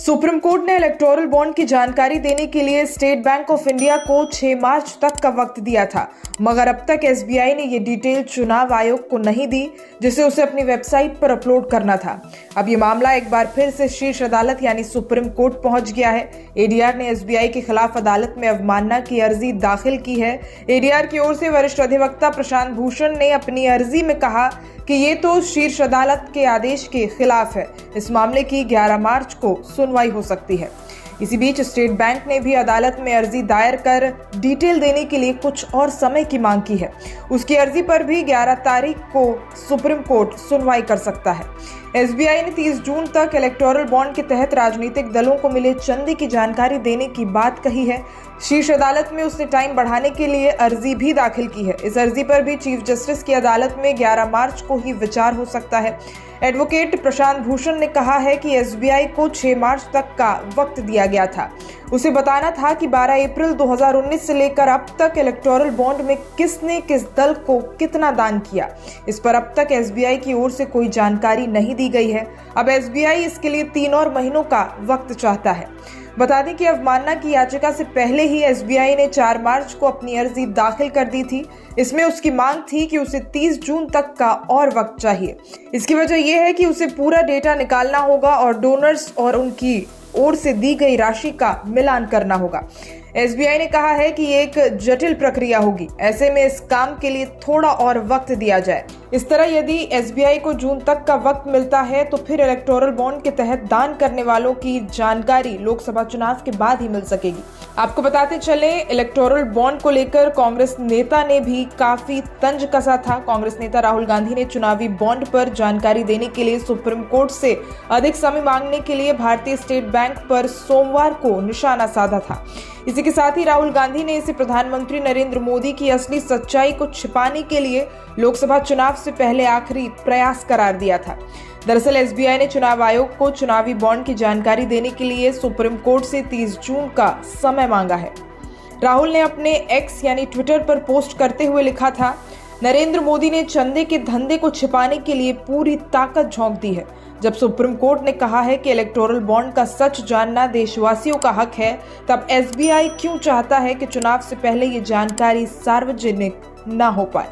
Supreme court ने electoral bond की जानकारी देने के लिए स्टेट बैंक ऑफ इंडिया को 6 मार्च तक का वक्त दिया था, मगर अब तक एसबीआई ने ये डिटेल चुनाव आयोग को नहीं दी, जिसे उसे अपनी वेबसाइट पर अपलोड करना था। अब ये मामला एक बार फिर से शीर्ष अदालत यानी सुप्रीम कोर्ट पहुंच गया है। एडीआर ने एसबीआई के खिलाफ अदालत में अवमानना की अर्जी दाखिल की है। एडीआर की ओर से वरिष्ठ अधिवक्ता प्रशांत भूषण ने अपनी अर्जी में कहा कि ये तो शीर्ष अदालत के आदेश के खिलाफ है। इस मामले की 11 मार्च को सुनवाई हो सकती है। इसी बीच स्टेट बैंक ने भी अदालत में अर्जी दायर कर डिटेल देने के लिए कुछ और समय की मांग की है। उसकी अर्जी पर भी 11 तारीख को सुप्रीम कोर्ट सुनवाई कर सकता है। एसबीआई ने 30 जून तक इलेक्टोरल बॉन्ड के तहत राजनीतिक दलों को मिले चंदे की जानकारी देने की बात कही है। शीर्ष अदालत में उसने टाइम बढ़ाने के लिए अर्जी भी दाखिल की है। इस अर्जी पर भी चीफ जस्टिस की अदालत में 11 मार्च को ही विचार हो सकता है। एडवोकेट प्रशांत भूषण ने कहा है कि एसबीआई को 6 मार्च तक का वक्त दिया गया था। उसे बताना था कि 12 अप्रैल 2019 से लेकर अब तक इलेक्टोरल बॉन्ड में किसने किस दल को कितना दान किया। इस पर अब तक एसबीआई की ओर से कोई जानकारी नहीं दी गई है। अब एसबीआई इसके लिए 3 और महीनों का वक्त चाहता है। बता दें कि अवमानना की याचिका से पहले ही एसबीआई ने 4 मार्च को अपनी अर्जी दाखिल कर दी थी। इसमें उसकी मांग थी कि उसे 30 जून तक का और वक्त चाहिए। इसकी वजह यह है कि उसे पूरा डेटा निकालना होगा और डोनर्स और उनकी ओर से दी गई राशि का मिलान करना होगा। एसबीआई ने कहा है कि ये एक जटिल प्रक्रिया होगी, ऐसे में इस काम के लिए थोड़ा और वक्त दिया जाए। इस तरह यदि एसबीआई को जून तक का वक्त मिलता है तो फिर इलेक्टोरल बॉन्ड के तहत दान करने वालों की जानकारी लोकसभा चुनाव के बाद ही मिल सकेगी। आपको बताते चले, इलेक्टोरल बॉन्ड को लेकर कांग्रेस नेता ने भी काफी तंज कसा था। कांग्रेस नेता राहुल गांधी ने चुनावी बॉन्ड पर जानकारी देने के लिए सुप्रीम कोर्ट से अधिक समय मांगने के लिए भारतीय स्टेट बैंक पर सोमवार को निशाना साधा था। इसी के साथ ही राहुल गांधी ने इसे प्रधानमंत्री नरेंद्र मोदी की असली सच्चाई को छिपाने के लिए लोकसभा चुनाव से पहले आखिरी प्रयास करार दिया था। दरअसल एसबीआई ने चुनाव आयोग को चुनावी बॉन्ड की जानकारी देने के लिए सुप्रीम कोर्ट से 30 जून का समय मांगा है। राहुल ने अपने एक्स यानी ट्विटर पर पोस्ट करते हुए लिखा था, नरेंद्र मोदी ने चंदे के धंधे को छिपाने के लिए पूरी ताकत झोंक दी है। जब सुप्रीम कोर्ट ने कहा है कि इलेक्टोरल बॉन्ड का सच जानना देशवासियों का हक है, तब एसबीआई क्यों चाहता है कि चुनाव से पहले ये जानकारी सार्वजनिक न हो पाए।